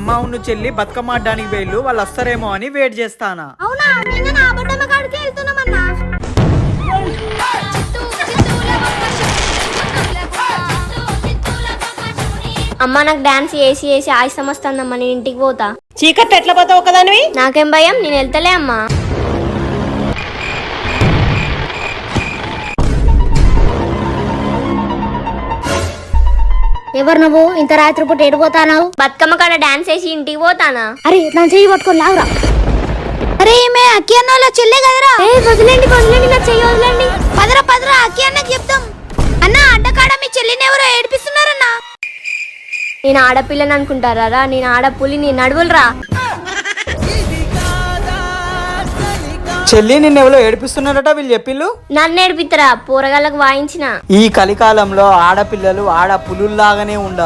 అమ్మ ఉన్న చెల్లి బతుకమ్మ ఆడడానికి వేళ్ళు వాళ్ళు వస్తారేమో అని వెయిట్ చేస్తానా. అవునా నేను నా బొడ్డమ్మ కాడికి వెళ్తున్నామన్నా. అమ్మ నాకు డాన్స్ చేసి చేసి ఆయుసం వస్తుందమ్మా, నేను ఇంటికి పోతా. చీకట్లో ఎట్లా పోతావు ఒకదానివి? నాకేం భయం, నేను వెళ్తలే అమ్మా. ఎవరు నువ్వు ఇంత రాత్రి పూట ఎడిపోతావు? బతుకమ్మ కాడ డాన్స్ వేసి ఇంటికి పోతానా. అరే నా చెయ్యి పట్టుకొని లాగురా. అరే ఈమె అక్కి అన్న వాళ్ళ చెల్లె కదరా. వదిలేండి వదిలేండి, నా చెయ్యి వదిలేండి. పదరా పదరా అక్కి అన్నకి చెప్తాం. అన్న అడ్డకాడ మీ చెల్లిని ఎవరో ఏడిపిస్తున్నారన్నా. నేను ఆడపిల్లని అనుకుంటారా? నేను ఆడపులి, నీ నడువులరా. చెల్లి నిన్నెవరో ఏడిపిస్తున్నారట వీళ్ళు చెప్పిళ్ళు. నన్ను ఏడిపిత్తరా? పోరగాళ్ళకు వాయించిన. ఈ కలికాలంలో ఆడపిల్లలు ఆడ పులుల్లాగానే ఉండాలి.